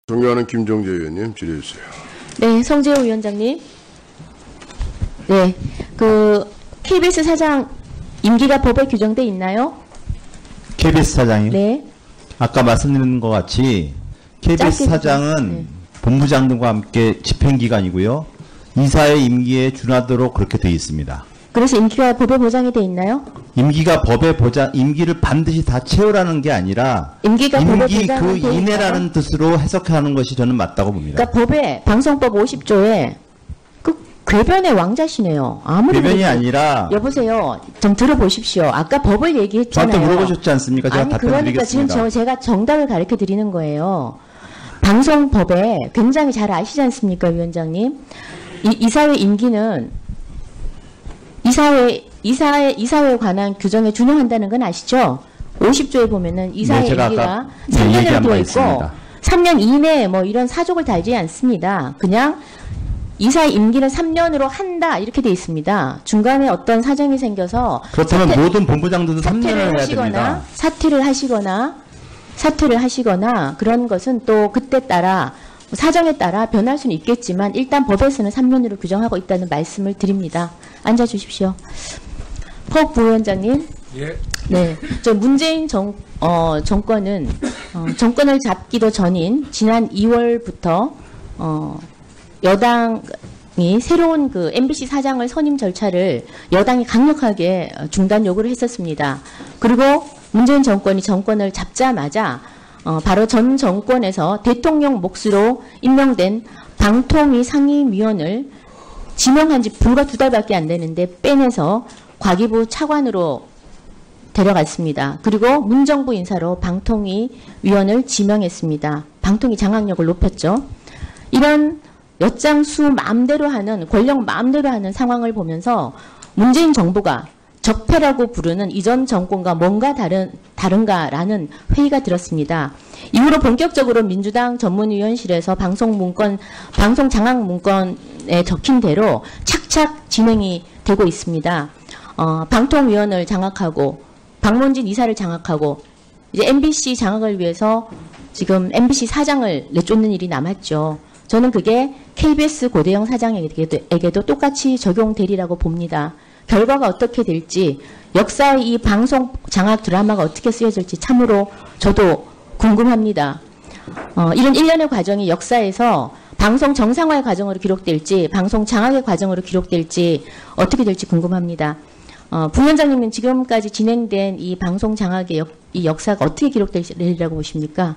존경하는 김종재 의원님 질의해 주세요. 네, 성재호 위원장님. 네, KBS 사장 임기가 법에 규정돼 있나요? KBS 사장이요? 네. 아까 말씀드린 것 같이 KBS 사장은 본부장 등과 함께 집행기관이고요. 이사의 임기에 준하도록 그렇게 되어 있습니다. 그래서 임기가 법에 보장이 돼 있나요? 임기가 법에 임기를 반드시 다 채우라는 게 아니라 임기가 법에 보장이 그 돼 이내라는 뜻으로 해석하는 것이 저는 맞다고 봅니다. 그러니까 법에 방송법 50조에 그 궤변의 왕자시네요. 아무리 궤변이 아니라 여보세요. 좀 들어보십시오. 아까 법을 얘기했잖아요. 저한테 물어보셨지 않습니까? 제가 아니 답변드리겠습니다. 그러니까 지금 제가 정답을 가르쳐 드리는 거예요. 방송법에 굉장히 잘 아시지 않습니까, 위원장님? 이사회 임기는 이사회에 관한 규정에 준용한다는 건 아시죠? 50조에 보면은 이사회 임기가 3년으로 되어 있고 3년 이내에 뭐 이런 사족을 달지 않습니다. 그냥 이사회 임기는 3년으로 한다 이렇게 되어 있습니다. 중간에 어떤 사정이 생겨서 그렇다면 모든 본부장들도 3년을 해야 됩니다. 사퇴를 하시거나 그런 것은 또 그때 따라 사정에 따라 변할 수는 있겠지만 일단 법에서는 3년으로 규정하고 있다는 말씀을 드립니다. 앉아주십시오. 법 부위원장님. 예. 네, 저 문재인 정권은 정권을 잡기도 전인 지난 2월부터 여당이 새로운 MBC 사장을 선임 절차를 여당이 강력하게 중단 요구를 했었습니다. 그리고 문재인 정권이 정권을 잡자마자 바로 전 정권에서 대통령 몫으로 임명된 방통위 상임위원을 지명한 지 불과 2달밖에 안 되는데 빼내서 과기부 차관으로 데려갔습니다. 그리고 문정부 인사로 방통위 위원을 지명했습니다. 방통위 장악력을 높였죠. 이런 엿장수 마음대로 하는 권력 마음대로 하는 상황을 보면서 문재인 정부가 적폐라고 부르는 이전 정권과 뭔가 다른가라는 회의가 들었습니다. 이후로 본격적으로 민주당 전문위원실에서 방송 장악 문건에 적힌 대로 착착 진행이 되고 있습니다. 방통위원을 장악하고 박문진 이사를 장악하고 이제 MBC 장악을 위해서 지금 MBC 사장을 내쫓는 일이 남았죠. 저는 그게 KBS 고대영 사장에게도 똑같이 적용되리라고 봅니다. 결과가 어떻게 될지 역사의 이 방송 장악 드라마가 어떻게 쓰여질지 참으로 저도 궁금합니다. 이런 일련의 과정이 역사에서 방송 정상화의 과정으로 기록될지 방송 장악의 과정으로 기록될지 어떻게 될지 궁금합니다. 부위원장님은 지금까지 진행된 이 방송 장악의 이 역사가 어떻게 기록되리라고 보십니까?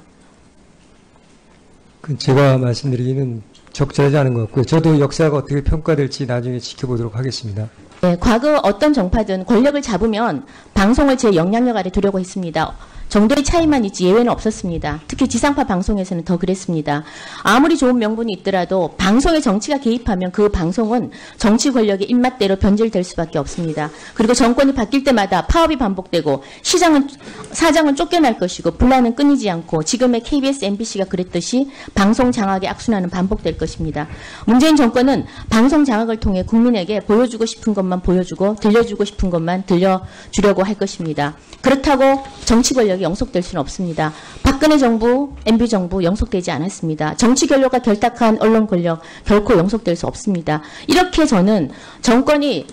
제가 말씀드리기는 적절하지 않은 것 같고요. 저도 역사가 어떻게 평가될지 나중에 지켜보도록 하겠습니다. 네, 과거 어떤 정파든 권력을 잡으면 방송을 제 영향력 아래 두려고 했습니다. 정도의 차이만 있지 예외는 없었습니다. 특히 지상파 방송에서는 더 그랬습니다. 아무리 좋은 명분이 있더라도 방송에 정치가 개입하면 그 방송은 정치 권력의 입맛대로 변질될 수밖에 없습니다. 그리고 정권이 바뀔 때마다 파업이 반복되고 사장은 쫓겨날 것이고 분란은 끊이지 않고 지금의 KBS, MBC가 그랬듯이 방송 장악의 악순환은 반복될 것입니다. 문재인 정권은 방송 장악을 통해 국민에게 보여주고 싶은 것만 보여주고 들려주고 싶은 것만 들려주려고 할 것입니다. 그렇다고 정치 권력이 영속될 수는 없습니다. 박근혜 정부, MB 정부 영속되지 않았습니다. 정치 권력과 결탁한 언론 권력 결코 영속될 수 없습니다. 이렇게 저는 정권이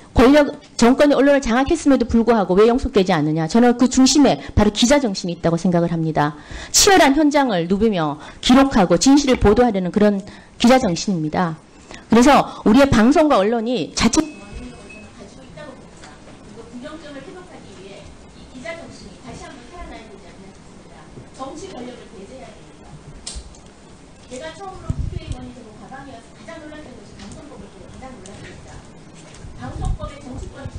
언론을 장악했음에도 불구하고 왜 영속되지 않느냐. 저는 그 중심에 바로 기자 정신이 있다고 생각을 합니다. 치열한 현장을 누비며 기록하고 진실을 보도하려는 그런 기자 정신입니다. 그래서 우리의 방송과 언론이 자체 정치 권력을 배제해야 됩니다. 제가 처음으로 국회의원이 되고 과방위에서 가장 놀랐던 것이 방송법을 보고 가장 놀랐습니다. 방송법에 정치권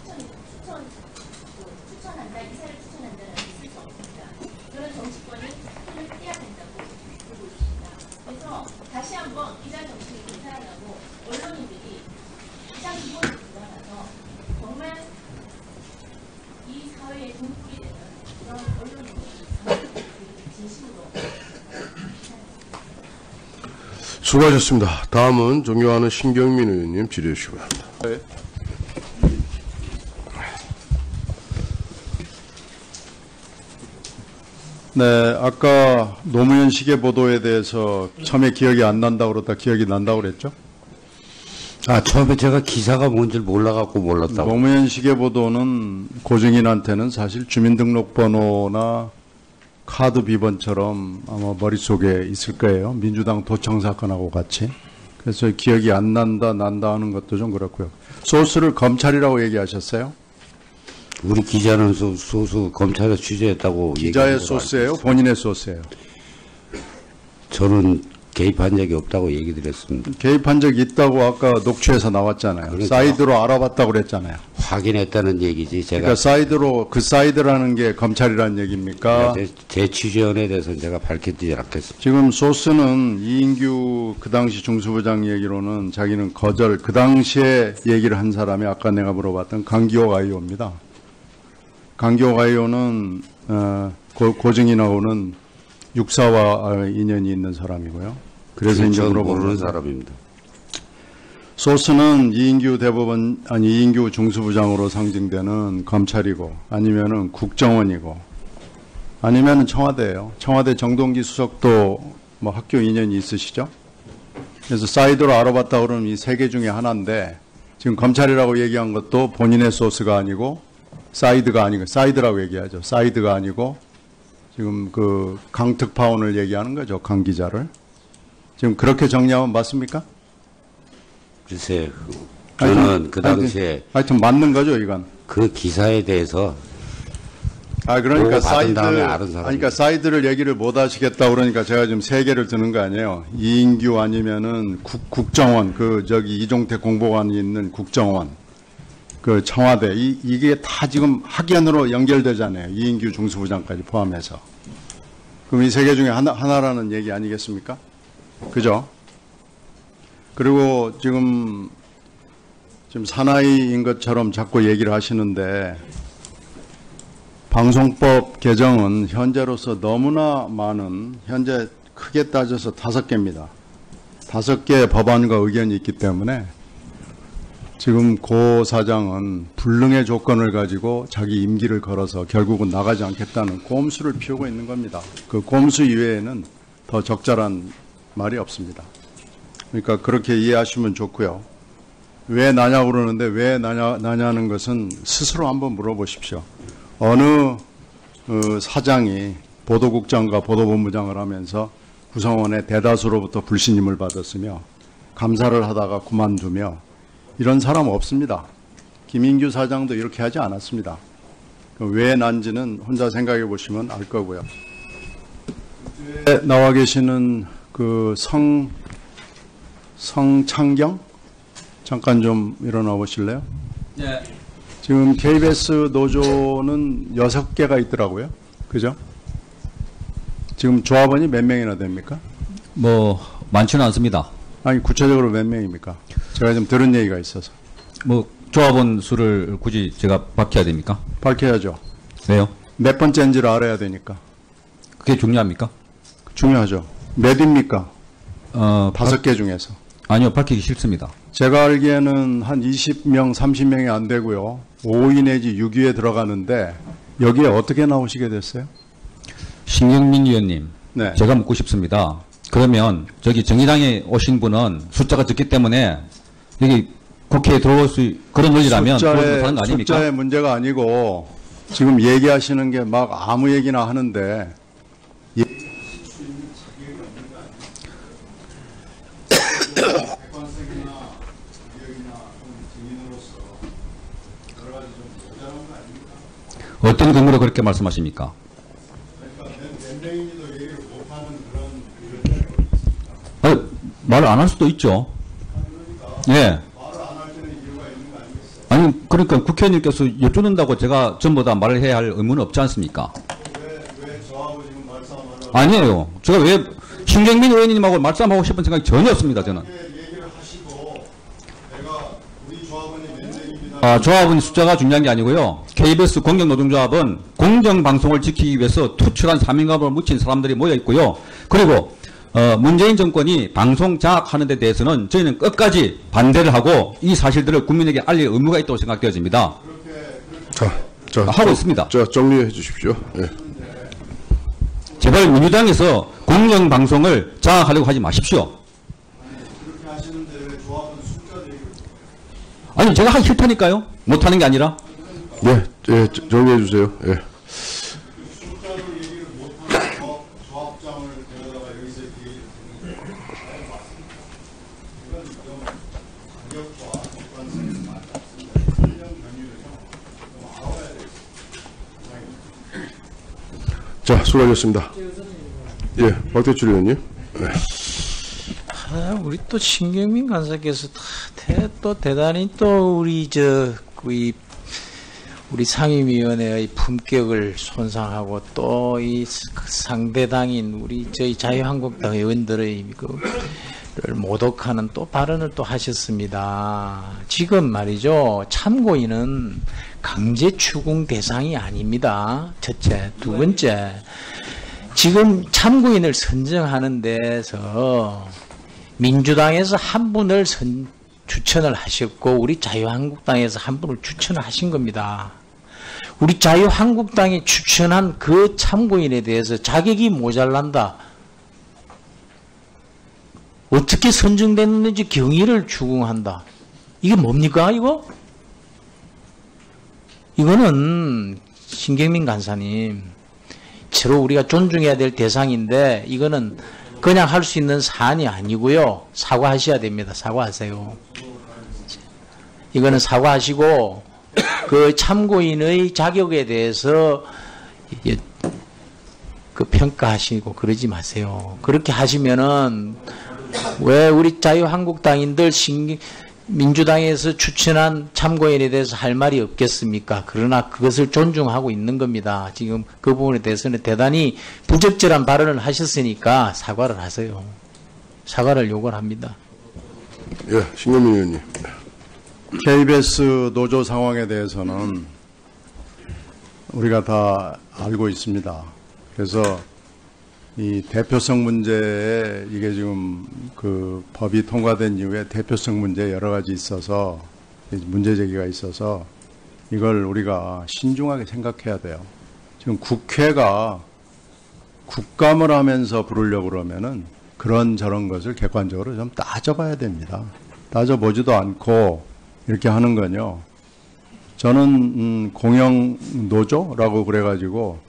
추천한다, 이사를 추천한다는 게 있을 수 없습니다. 저는 정치권이 손을 떼야 된다고 보고 있습니다. 그래서 다시 한번 기자 정신이 되살아나고 언론인들이 가장 기본으로 돌아가서 정말 이 사회의 등불이 되는 그런 언론인들이 수고하셨습니다. 다음은 존경하는 신경민 의원님 질의해 주시기 바랍니다. 네. 네, 아까 노무현 시계 보도에 대해서 처음에 기억이 안 난다고 그러다 기억이 난다고 그랬죠? 아, 처음에 제가 기사가 뭔지 몰라갖고 몰랐다고. 노무현 시계 보도는 고증인한테는 사실 주민등록번호나 카드 비번처럼 아마 머릿속에 있을 거예요. 민주당 도청 사건하고 같이. 그래서 기억이 안 난다 하는 것도 좀 그렇고요. 소스를 검찰이라고 얘기하셨어요? 우리 기자는 소수 검찰에 취재했다고 기자의 얘기한 걸로 소스예요? 알고 있어요. 본인의 소스예요? 저는 개입한 적이 없다고 얘기 드렸습니다. 개입한 적이 있다고 아까 녹취에서 나왔잖아요. 그러니까. 사이드로 알아봤다고 그랬잖아요. 확인했다는 얘기지. 제가 그러니까 사이드로 그 사이드라는 게 검찰이라는 얘기입니까? 제 취재원에 대해서는 제가 밝히지 않겠습니다. 지금 소스는 이인규 그 당시 중수부장 얘기로는 자기는 거절, 그 당시에 얘기를 한 사람이 아까 내가 물어봤던 강기호 아이오입니다. 강기호 아이오는 고증인하고는 육사와 인연이 있는 사람이고요. 그래서 이제 모르는 물어보는 사람입니다. 소스는 이인규 중수부장으로 상징되는 검찰이고, 아니면은 국정원이고, 아니면은 청와대예요. 청와대 정동기 수석도 뭐 학교 인연이 있으시죠? 그래서 사이드로 알아봤다 그러면 이 세 개 중에 하나인데, 지금 검찰이라고 얘기한 것도 본인의 소스가 아니고, 사이드가 아니고, 사이드라고 얘기하죠. 사이드가 아니고, 지금 그 강특파원을 얘기하는 거죠. 강 기자를. 지금 그렇게 정리하면 맞습니까? 글쎄, 저는 그 당시에 하여튼 맞는 거죠, 이건. 그 기사에 대해서 그러니까 보고 받은 사이드, 다음에 아는 사람이. 그러니까 사이드를 얘기를 못 하시겠다 그러니까 제가 지금 세 개를 드는 거 아니에요. 이인규 아니면은 국정원, 이종택 공보관이 있는 국정원, 그 청와대, 이게 다 지금 학연으로 연결되잖아요. 이인규 중수부장까지 포함해서. 그럼 이 세 개 중에 하나라는 얘기 아니겠습니까? 그죠? 그리고 지금 사나이인 것처럼 자꾸 얘기를 하시는데, 방송법 개정은 현재로서 너무나 많은, 현재 크게 따져서 5개입니다. 5개의 법안과 의견이 있기 때문에 지금 고 사장은 불능의 조건을 가지고 자기 임기를 걸어서 결국은 나가지 않겠다는 꼼수를 피우고 있는 겁니다. 그 꼼수 이외에는 더 적절한 말이 없습니다. 그러니까 그렇게 이해하시면 좋고요. 왜 나냐고 그러는데 왜 나냐는 것은 스스로 한번 물어보십시오. 어느 사장이 보도국장과 보도본부장을 하면서 구성원의 대다수로부터 불신임을 받았으며 감사를 하다가 그만두며 이런 사람 없습니다. 김인규 사장도 이렇게 하지 않았습니다. 왜 난지는 혼자 생각해 보시면 알 거고요. 나와 계시는 그 성창경 잠깐 좀 일어나 보실래요? 네. 지금 KBS 노조는 6개가 있더라고요. 그죠? 지금 조합원이 몇 명이나 됩니까? 뭐 많지는 않습니다. 아니 구체적으로 몇 명입니까? 제가 좀 들은 얘기가 있어서. 뭐 조합원 수를 굳이 제가 밝혀야 됩니까? 밝혀야죠. 왜요? 몇 번째인지를 알아야 되니까. 그게 중요합니까? 중요하죠. 몇입니까? 5개 중에서. 아니요, 밝히기 싫습니다. 제가 알기에는 한 20명, 30명이 안 되고요. 5위 내지 6위에 들어가는데 여기에 어떻게 나오시게 됐어요? 신경민 의원님, 네. 제가 묻고 싶습니다. 그러면 저기 정의당에 오신 분은 숫자가 적기 때문에 여기 국회에 들어올 수 그런 논리라면 들어오지 못하는 거 아닙니까? 숫자의 문제가 아니고 지금 얘기하시는 게 막 아무 얘기나 하는데 어떤 근거로 그렇게 말씀하십니까? 말을 안 할 수도 있죠. 예. 아니, 그러니까 국회의원님께서 여쭙는다고 제가 전부 다 말을 해야 할 의무는 없지 않습니까? 아니에요. 제가 왜 신경민 의원님하고 말싸움하고 싶은 생각이 전혀 없습니다, 저는. 조합은 숫자가 중요한 게 아니고요. KBS 공정노동조합은 공정방송을 지키기 위해서 투철한 사명감을 묻힌 사람들이 모여 있고요. 그리고 문재인 정권이 방송 장악하는 데 대해서는 저희는 끝까지 반대를 하고 이 사실들을 국민에게 알릴 의무가 있다고 생각되어집니다. 자, 하고 있습니다. 자, 정리해 주십시오. 예. 제발 민주당에서 공영방송을 장악하려고 하지 마십시오. 아니, 제가 하기 싫다니까요. 못하는 게 아니라. 예, 예, 정리해 주세요. 예. 자, 수고하셨습니다. 예, 박대출 의원님. 네. 우리 또 신경민 간사께서 또 대단히 또 우리 우리 상임위원회의 품격을 손상하고 또 이 상대당인 우리 저희 자유한국당 의원들의 를 모독하는 또 발언을 또 하셨습니다. 지금 말이죠. 참고인은 강제 추궁 대상이 아닙니다. 첫째. 두 번째. 지금 참고인을 선정하는 데서 민주당에서 한 분을 추천을 하셨고 우리 자유한국당에서 한 분을 추천을 하신 겁니다. 우리 자유한국당이 추천한 그 참고인에 대해서 자격이 모자란다. 어떻게 선정됐는지 경위를 추궁한다. 이게 뭡니까 이거? 이거는 신경민 간사님 서로 우리가 존중해야 될 대상인데 이거는 그냥 할 수 있는 사안이 아니고요. 사과하셔야 됩니다. 사과하세요. 이거는 사과하시고 그 참고인의 자격에 대해서 그 평가하시고 그러지 마세요. 그렇게 하시면은 왜 우리 자유한국당인들 민주당에서 추천한 참고인에 대해서 할 말이 없겠습니까? 그러나 그것을 존중하고 있는 겁니다. 지금 그 부분에 대해서는 대단히 부적절한 발언을 하셨으니까 사과를 하세요. 사과를 요구합니다. 예, 신경민 의원님. KBS 노조 상황에 대해서는 우리가 다 알고 있습니다. 그래서 이 대표성 문제에 이게 지금 그 법이 통과된 이후에 대표성 문제 여러 가지 있어서 문제 제기가 있어서 이걸 우리가 신중하게 생각해야 돼요. 지금 국회가 국감을 하면서 부르려고 그러면은 그런 저런 것을 객관적으로 좀 따져봐야 됩니다. 따져보지도 않고 이렇게 하는 건요. 저는 공영 노조라고 그래가지고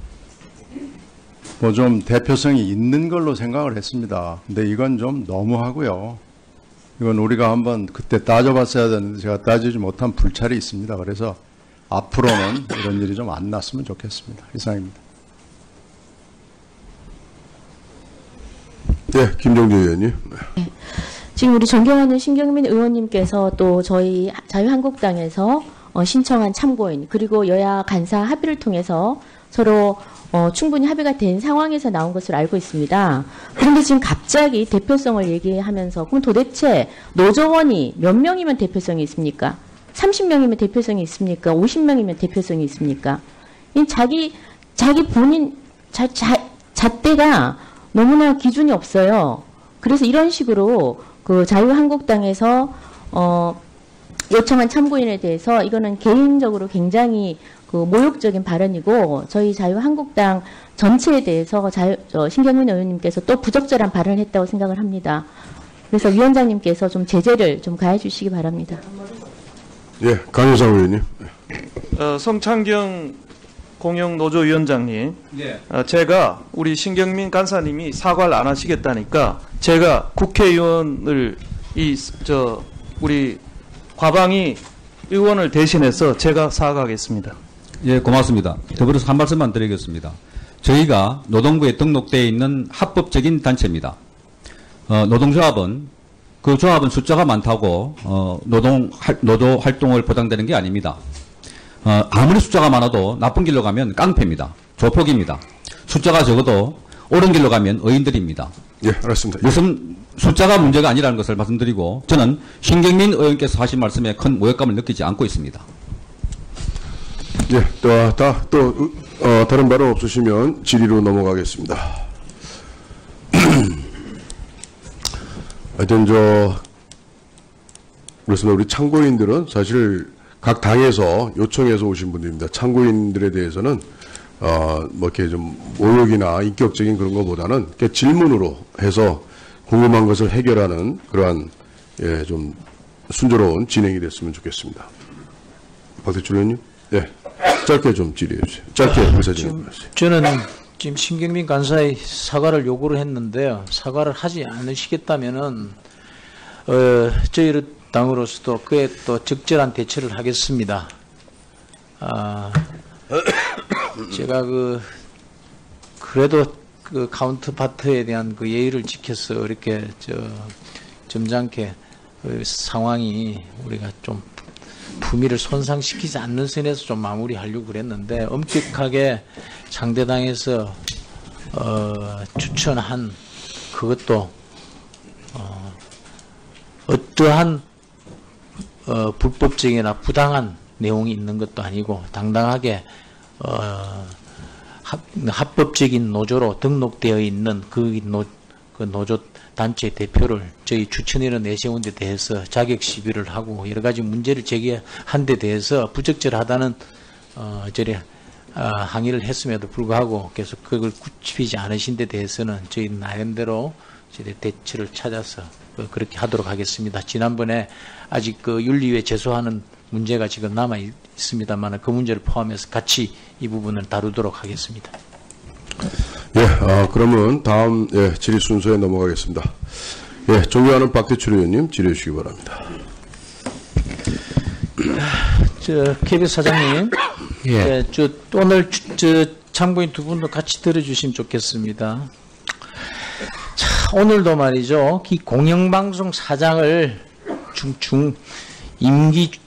뭐 좀 대표성이 있는 걸로 생각을 했습니다. 근데 이건 좀 너무하고요. 이건 우리가 한번 그때 따져봤어야 되는데 제가 따지지 못한 불찰이 있습니다. 그래서 앞으로는 이런 일이 좀 안 났으면 좋겠습니다. 이상입니다. 예, 김정주 의원님. 네. 지금 우리 존경하는 신경민 의원님께서 또 저희 자유한국당에서 신청한 참고인 그리고 여야 간사 합의를 통해서 서로 충분히 합의가 된 상황에서 나온 것으로 알고 있습니다. 그런데 지금 갑자기 대표성을 얘기하면서 그럼 도대체 노조원이 몇 명이면 대표성이 있습니까? 30명이면 대표성이 있습니까? 50명이면 대표성이 있습니까? 자기 본인 잣대가 너무나 기준이 없어요. 그래서 이런 식으로 그 자유한국당에서 요청한 참고인에 대해서 이거는 개인적으로 굉장히 그 모욕적인 발언이고 저희 자유한국당 전체에 대해서 신경민 의원님께서 또 부적절한 발언을 했다고 생각을 합니다. 그래서 위원장님께서 좀 제재를 좀 가해 주시기 바랍니다. 예, 강효상 의원님. 성창경 공영노조위원장님, 제가 우리 신경민 간사님이 사과를 안 하시겠다니까 제가 국회의원을 우리 과방위 의원을 대신해서 제가 사과하겠습니다. 예, 고맙습니다. 더불어서 한 말씀만 드리겠습니다. 저희가 노동부에 등록되어 있는 합법적인 단체입니다. 노동조합은 그 조합은 숫자가 많다고 노조 활동을 보장되는 게 아닙니다. 아무리 숫자가 많아도 나쁜 길로 가면 깡패입니다. 조폭입니다. 숫자가 적어도 옳은 길로 가면 의인들입니다. 예, 알았습니다. 무슨 숫자가 문제가 아니라는 것을 말씀드리고 저는 신경민 의원께서 하신 말씀에 큰 모욕감을 느끼지 않고 있습니다. 예, 다른 발언 없으시면 질의로 넘어가겠습니다. 하여튼 그래서 우리 참고인들은 사실 각 당에서 요청해서 오신 분들입니다. 참고인들에 대해서는 뭐 이렇게 좀 모욕이나 인격적인 그런 것보다는 이렇게 질문으로 해서 궁금한 것을 해결하는 그러한 좀 순조로운 진행이 됐으면 좋겠습니다. 박대출 의원님, 네, 짧게 좀 질의해 주세요. 짧게 의사 진행하세요. 저는 지금 신경민 간사의 사과를 요구를 했는데요. 사과를 하지 않으시겠다면은 저희 당으로서도 그에 또 적절한 대처를 하겠습니다. 제가 그래도 그 카운터파트에 대한 그 예의를 지켜서 이렇게 점잖게 그 상황이 우리가 좀 품위를 손상시키지 않는 선에서 좀 마무리하려고 그랬는데 엄격하게 상대당에서 추천한 그것도 어떠한 불법적이나 부당한 내용이 있는 것도 아니고 당당하게 합법적인 노조로 등록되어 있는 그 노조 단체 대표를 저희 추천인으로 내세운 데 대해서 자격 시비를 하고 여러 가지 문제를 제기한 데 대해서 부적절하다는 항의를 했음에도 불구하고 계속 그걸 굳히지 않으신 데 대해서는 저희 나름대로 대처를 찾아서 그렇게 하도록 하겠습니다. 지난번에 아직 그 윤리위에 제소하는 문제가 지금 남아 있습니다만 그 문제를 포함해서 같이 이 부분을 다루도록 하겠습니다. 그러면 다음 질의 순서에 넘어가겠습니다. 존경하는 박대출 의원님 질의해 주시기 바랍니다. KBS 사장님, 오늘 참고인 두 분도 같이 들어주시면 좋겠습니다. 자, 오늘도 말이죠. 이 공영방송 사장을 임기가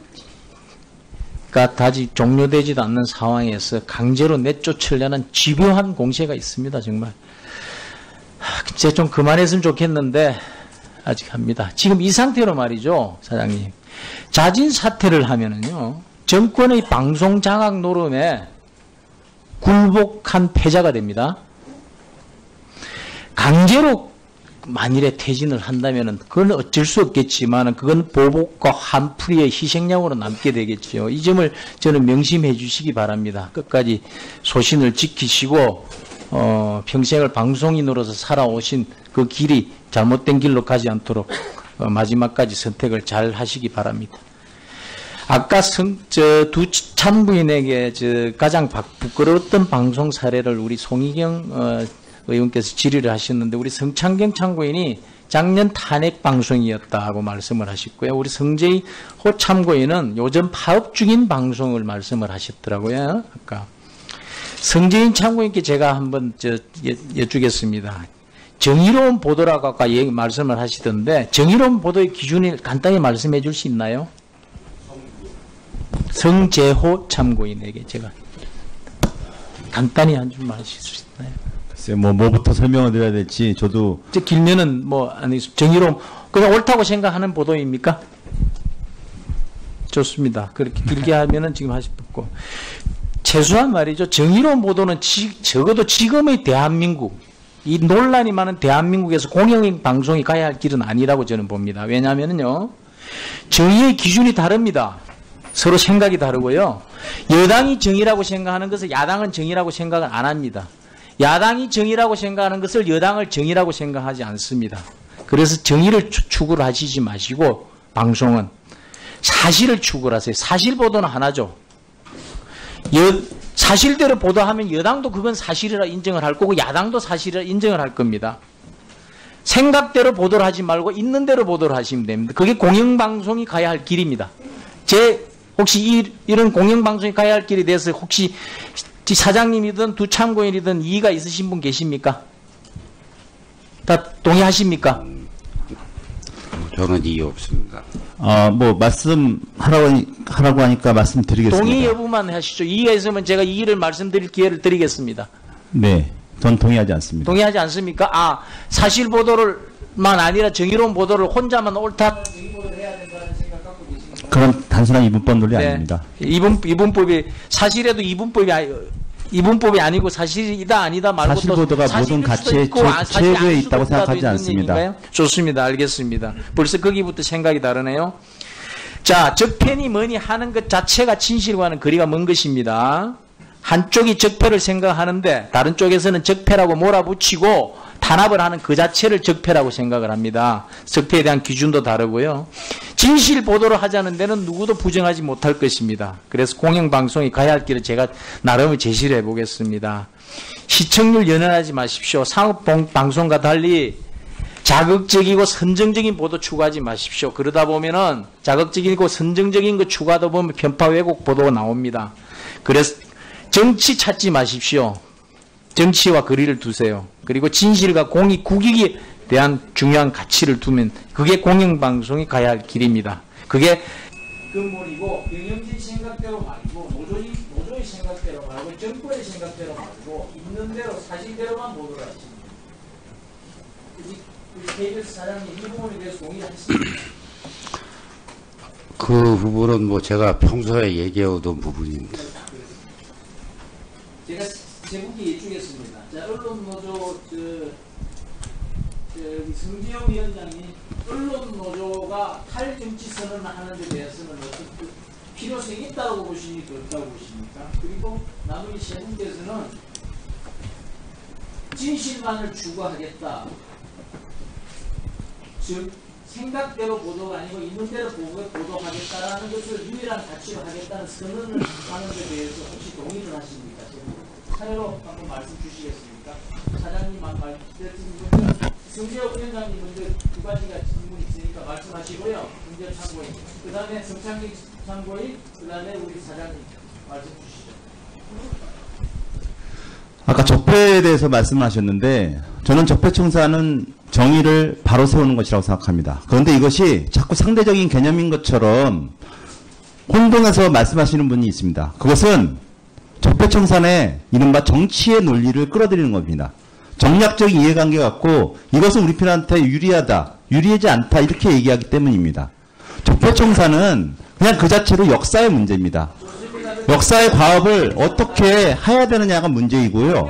아직 종료되지도 않는 상황에서 강제로 내쫓으려는 집요한 공세가 있습니다. 정말. 진짜 좀 그만했으면 좋겠는데 아직 합니다. 지금 이 상태로 말이죠. 사장님. 자진 사퇴를 하면은요. 정권의 방송 장악 노름에 굴복한 패자가 됩니다. 강제로 만일에 퇴진을 한다면은 그건 어쩔 수 없겠지만 그건 보복과 한풀이의 희생양으로 남게 되겠죠. 이 점을 저는 명심해 주시기 바랍니다. 끝까지 소신을 지키시고 평생을 방송인으로서 살아오신 그 길이 잘못된 길로 가지 않도록 마지막까지 선택을 잘 하시기 바랍니다. 아까 두 참부인에게 가장 부끄러웠던 방송 사례를 우리 송희경 의원께서 질의를 하셨는데 우리 성창경 참고인이 작년 탄핵 방송이었다고 말씀을 하셨고요. 우리 성재희 호 참고인은 요즘 파업 중인 방송을 말씀을 하셨더라고요. 아까 성재인 참고인께 제가 한번 여쭈겠습니다. 정의로운 보도라고 아까 말씀을 하시던데 정의로운 보도의 기준을 간단히 말씀해 줄 수 있나요? 성재호 참고인에게 제가 간단히 한 줄 하실 수 있나요? 글쎄 뭐부터 설명을 드려야 될지 저도 길면은 아니 정의로운 그냥 옳다고 생각하는 보도입니까? 좋습니다. 그렇게 길게 하면은 지금 하실 수 없고 최소한 말이죠. 정의로운 보도는 적어도 지금의 대한민국 이 논란이 많은 대한민국에서 공영 방송이 가야 할 길은 아니라고 저는 봅니다. 왜냐하면요 정의의 기준이 다릅니다. 서로 생각이 다르고요. 여당이 정의라고 생각하는 것을 야당은 정의라고 생각을 안 합니다. 야당이 정의라고 생각하는 것을 여당을 정의라고 생각하지 않습니다. 그래서 정의를 추구를 하시지 마시고 방송은 사실을 추구를 하세요. 사실 보도는 하나죠. 사실대로 보도하면 여당도 그건 사실이라 인정을 할 거고 야당도 사실이라 인정을 할 겁니다. 생각대로 보도를 하지 말고 있는 대로 보도를 하시면 됩니다. 그게 공영방송이 가야 할 길입니다. 혹시 이런 공영방송이 가야 할 길에 대해서 혹시 사장님이든 두 참고인이든 이의가 있으신 분 계십니까? 다 동의하십니까? 저는 이의 없습니다. 말씀하라고 하니까 말씀드리겠습니다. 동의 여부만 하시죠. 이의가 있으면 제가 이의를 말씀드릴 기회를 드리겠습니다. 네, 전 동의하지 않습니다. 동의하지 않습니까? 사실 보도를만 아니라 정의로운 보도를 혼자만 옳다 보도를 해야 된다는 생각 갖고 계십니까? 그건 단순한 이분법 논리 아닙니다. 이분법이 사실에도 이분법이 아니고 사실이다 아니다 말고 사실 보도가 모든 가치의 최고에 있다고 생각하지 않습니다. 좋습니다. 알겠습니다. 벌써 거기부터 생각이 다르네요. 자, 적편이 뭐니 하는 것 자체가 진실과는 거리가 먼 것입니다. 한쪽이 적폐를 생각하는데 다른 쪽에서는 적폐라고 몰아붙이고 탄압을 하는 그 자체를 적폐라고 생각을 합니다. 적폐에 대한 기준도 다르고요. 진실 보도를 하자는 데는 누구도 부정하지 못할 것입니다. 그래서 공영방송이 가야 할 길을 제가 나름의 제시를 해보겠습니다. 시청률 연연하지 마십시오. 상업방송과 달리 자극적이고 선정적인 보도 추구하지 마십시오. 그러다 보면은 자극적이고 선정적인 거 추구하다 보면 편파 왜곡 보도가 나옵니다. 그래서 정치 찾지 마십시오. 정치와 거리를 두세요. 그리고 진실과 공익, 국익에 대한 중요한 가치를 두면 그게 공영방송이 가야 할 길입니다. 그게 근본이고 경영진 생각대로 말고 노조의 생각대로 말고 정권의 생각대로 말고 있는 대로 사실대로만 보도를 하십니다. 우리 KBS 사장님 이 부분에 대해서 동의하십니까? 그 부분은 뭐 제가 평소에 얘기해오던 부분인데. 제가 제목이 예주겠습니다. 자, 언론노조 성지영 위원장이 언론노조가 탈정치 선언을 하는 데 대해서는 어떤 필요성이 있다고 보십니까? 없다고 보십니까? 그리고 나머지 세 분께서는 진실만을 추구하겠다. 즉 생각대로 보도가 아니고 있는 대로 보도하겠다라는 것을 유일한 가치로 하겠다는 선언을 하는 데 대해서 혹시 동의를 하십니까? 사례로 한번 말씀 주시겠습니까? 사장님만 말씀드렸습니다. 성재혁 위원장님 먼저 두 가지가 질문이 있으니까 말씀하시고요. 김재혁 참고인, 그 다음에 성창기 참고인, 그 다음에 우리 사장님 말씀 주시죠. 아까 적폐에 대해서 말씀하셨는데 저는 적폐청산은 정의를 바로 세우는 것이라고 생각합니다. 그런데 이것이 자꾸 상대적인 개념인 것처럼 혼동해서 말씀하시는 분이 있습니다. 그것은 적폐청산의 이른바 정치의 논리를 끌어들이는 겁니다. 정략적인 이해관계 갖고 이것은 우리 편한테 유리하다, 유리하지 않다 이렇게 얘기하기 때문입니다. 적폐청산은 그냥 그 자체로 역사의 문제입니다. 역사의 과업을 어떻게 해야 되느냐가 문제이고요.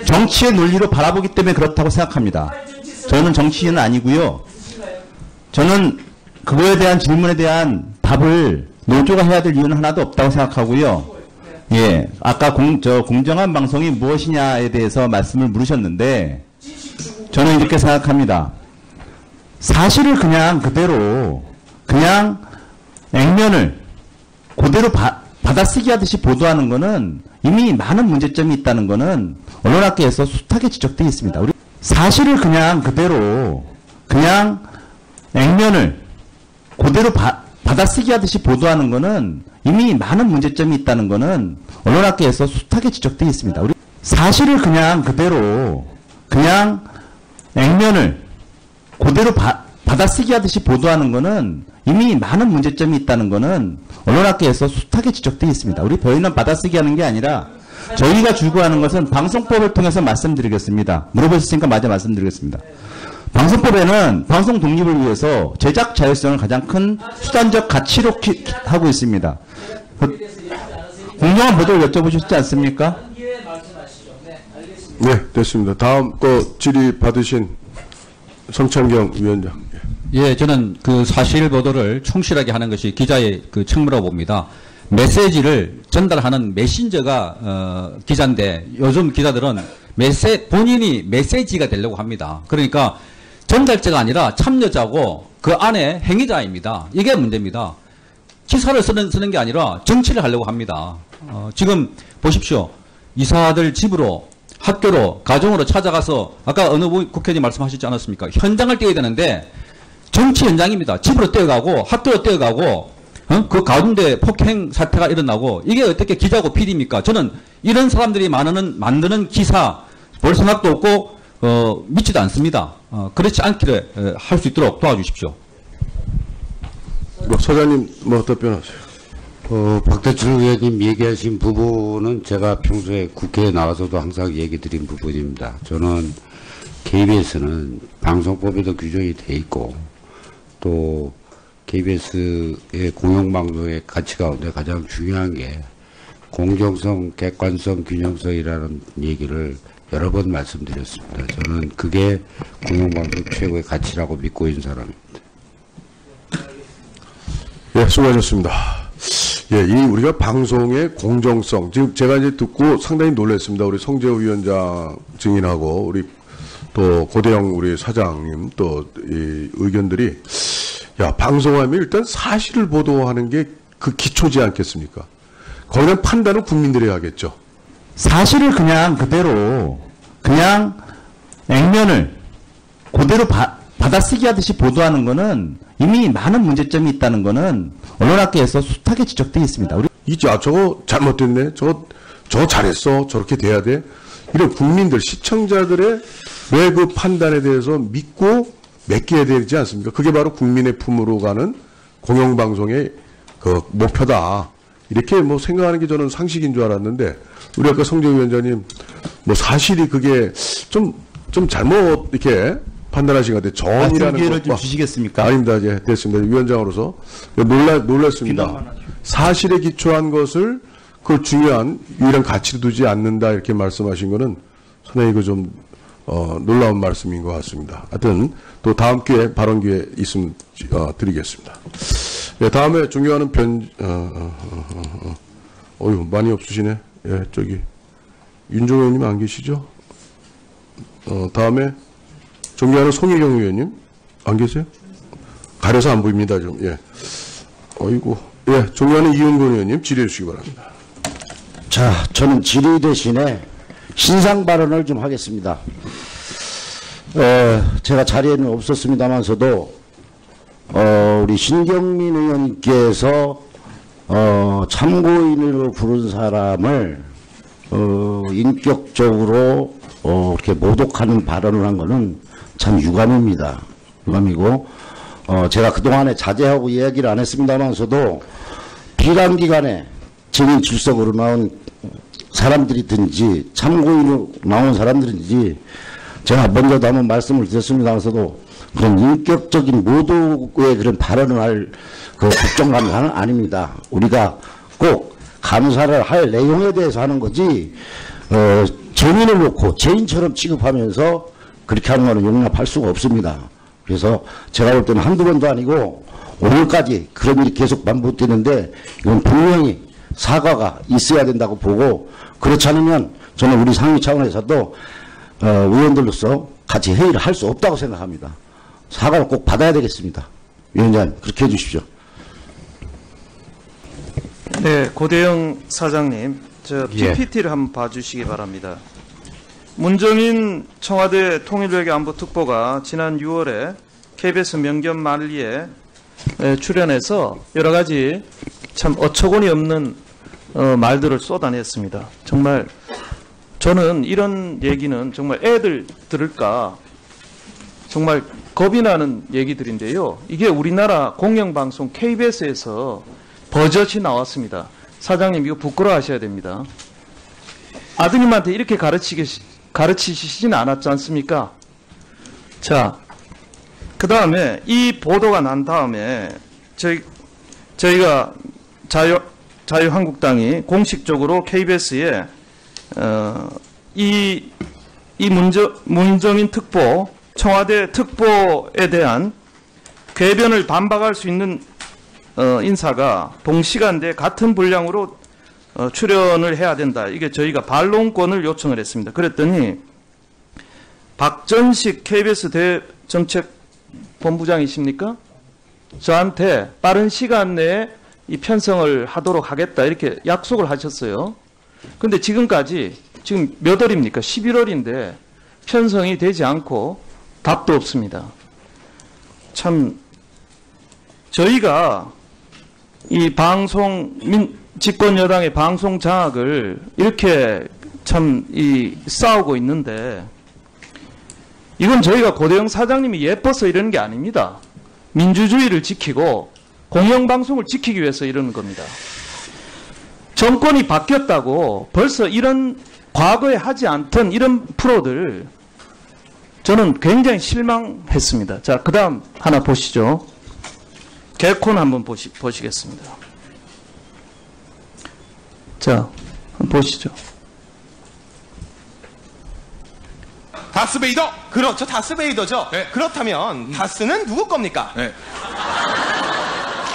정치의 논리로 바라보기 때문에 그렇다고 생각합니다. 저는 정치인은 아니고요. 저는 그거에 대한 질문에 대한 답을 노조가 해야 될 이유는 하나도 없다고 생각하고요. 예, 아까 공정한 방송이 무엇이냐에 대해서 말씀을 물으셨는데 저는 이렇게 생각합니다. 사실을 그냥 그대로 그냥 액면을 그대로 받아쓰기 하듯이 보도하는 거는 이미 많은 문제점이 있다는 거는 언론학계에서 숱하게 지적되어 있습니다. 우리 사실을 그냥 그대로 그냥 액면을 그대로 받아쓰기 하듯이 보도하는 거는 이미 많은 문제점이 있다는 거는 언론학계에서 숱하게 지적되어 있습니다. 우리 사실을 그냥 그대로 그냥 액면을 그대로 받아쓰기 하듯이 보도하는 거는 이미 많은 문제점이 있다는 거는 언론학계에서 숱하게 지적되어 있습니다. 우리 저희는 받아쓰기 하는 게 아니라 저희가 주구하는 것은 방송법을 통해서 말씀드리겠습니다. 물어보셨으니까 마저 말씀드리겠습니다. 방송법에는 방송 독립을 위해서 제작 자율성을 가장 큰 수단적 가치로 하고 있습니다. 공정한 보도를 여쭤보셨지 않습니까? 네, 됐습니다. 다음 거 질의 받으신 성창경 위원장. 예, 저는 그 사실 보도를 충실하게 하는 것이 기자의 그 책무라고 봅니다. 메시지를 전달하는 메신저가 기자인데 요즘 기자들은 본인이 메시지가 되려고 합니다. 그러니까 전달자가 아니라 참여자고 그 안에 행위자입니다. 이게 문제입니다. 기사를 쓰는 게 아니라 정치를 하려고 합니다. 지금 보십시오. 이사들 집으로 학교로 가정으로 찾아가서 아까 어느 국회의원이 말씀하시지 않았습니까? 현장을 떼야 되는데 정치 현장입니다. 집으로 떼어가고 학교로 떼어가고 그 가운데 폭행 사태가 일어나고 이게 어떻게 기자고 PD입니까? 저는 이런 사람들이 만드는 기사 볼 생각도 없고 믿지도 않습니다. 그렇지 않기를 할 수 있도록 도와주십시오. 사장님 뭐 답변하세요. 박대출 의원님 얘기하신 부분은 제가 평소에 국회에 나와서도 항상 얘기 드린 부분입니다. 저는 KBS는 방송법에도 규정이 돼 있고 또 KBS의 공영방송의 가치 가운데 가장 중요한 게 공정성, 객관성, 균형성이라는 얘기를 여러 번 말씀드렸습니다. 저는 그게 공영방송 최고의 가치라고 믿고 있는 사람입니다. 예, 수고하셨습니다. 예, 이 우리가 방송의 공정성, 지금 제가 이제 듣고 상당히 놀랐습니다. 우리 성재호 위원장 증인하고 우리 또 고대영 우리 사장님 또 이 의견들이 야, 방송하면 일단 사실을 보도하는 게 그 기초지 않겠습니까? 거기는 판단은 국민들이 하겠죠. 사실을 그냥 그대로 그냥 액면을 그대로 받아쓰기 하듯이 보도하는 거는 이미 많은 문제점이 있다는 거는 언론학계에서 숱하게 지적되어 있습니다. 저거 잘못됐네. 저거 잘했어. 저렇게 돼야 돼. 이런 국민들, 시청자들의 왜 그 판단에 대해서 믿고 맡겨야 되지 않습니까? 그게 바로 국민의 품으로 가는 공영방송의 그 목표다. 이렇게 뭐 생각하는 게 저는 상식인 줄 알았는데, 우리 아까 성재호 위원장님, 뭐 사실이 그게 좀 잘못 이렇게 판단하신 것 같아요. 전이라는 기회를 좀 주시겠습니까? 아닙니다. 예, 됐습니다. 위원장으로서 놀랐습니다. 사실에 기초한 것을 그 중요한 유일한 가치로 두지 않는다 이렇게 말씀하신 거는 상당히 그 좀 놀라운 말씀인 것 같습니다. 하여튼 또 다음 기회 발언 기회 있으면 드리겠습니다. 예, 다음에 존경하는 어휴 많이 없으시네. 예, 저기 윤종호 의원님 안 계시죠? 다음에 존경하는 송혜경 의원님 안 계세요? 가려서 안 보입니다 좀. 예. 어이구. 예, 존경하는 이은권 의원님 질의해 주시기 바랍니다. 자, 저는 질의 대신에 신상 발언을 좀 하겠습니다. 제가 자리에는 없었습니다만서도 우리 신경민 의원께서 참고인으로 부른 사람을 인격적으로 이렇게 모독하는 발언을 한 거는 참 유감입니다. 유감이고 제가 그동안에 자제하고 이야기를 안 했습니다만서도 비관기관에 증인 출석으로 나온 사람들이든지 참고인으로 나온 사람들인지 제가 먼저도 한번 말씀을 드렸습니다만서도 그런 인격적인 모독의 그런 발언을 할 그 국정감사는 아닙니다. 우리가 꼭 감사를 할 내용에 대해서 하는 거지 증인을 놓고 죄인처럼 취급하면서 그렇게 하는 거는 용납할 수가 없습니다. 그래서 제가 볼 때는 한두 번도 아니고 오늘까지 그런 일이 계속 반복되는데 이건 분명히 사과가 있어야 된다고 보고, 그렇지 않으면 저는 우리 상위 차원에서도 의원들로서 같이 회의를 할 수 없다고 생각합니다. 사과를 꼭 받아야 되겠습니다. 위원장님 그렇게 해주십시오. 네, 고대영 사장님, 저 예. PPT를 한번 봐주시기 바랍니다. 문정인 청와대 통일외교안보특보가 지난 6월에 KBS 명견 만리에 출연해서 여러 가지 참 어처구니 없는 말들을 쏟아냈습니다. 정말 저는 이런 얘기는 정말 애들 들을까 정말 겁이 나는 얘기들인데요. 이게 우리나라 공영방송 KBS에서 버젓이 나왔습니다. 사장님 이거 부끄러워하셔야 됩니다. 아드님한테 이렇게 가르치시진 않았지 않습니까? 자, 그 다음에 이 보도가 난 다음에 저희가 자유한국당이 공식적으로 KBS에 이 문정인 특보, 청와대 특보에 대한 궤변을 반박할 수 있는 인사가 동시간대 같은 분량으로 출연을 해야 된다. 이게 저희가 반론권을 요청을 했습니다. 그랬더니 박전식 KBS 대정책본부장이십니까? 저한테 빠른 시간 내에 이 편성을 하도록 하겠다 이렇게 약속을 하셨어요. 그런데 지금까지 지금 몇 월입니까? 11월인데 편성이 되지 않고 답도 없습니다. 참 저희가 이 집권 여당의 방송 장악을 이렇게 참 싸우고 있는데 이건 저희가 고대영 사장님이 예뻐서 이러는 게 아닙니다. 민주주의를 지키고 공영방송을 지키기 위해서 이러는 겁니다. 정권이 바뀌었다고 벌써 이런 과거에 하지 않던 이런 프로들 저는 굉장히 실망했습니다. 자, 그 다음 하나 보시죠. 개콘 한번 보시겠습니다. 자, 한번 보시죠. 다스베이더? 그렇죠. 다스베이더죠. 네. 그렇다면 다스는 누구 겁니까? 네.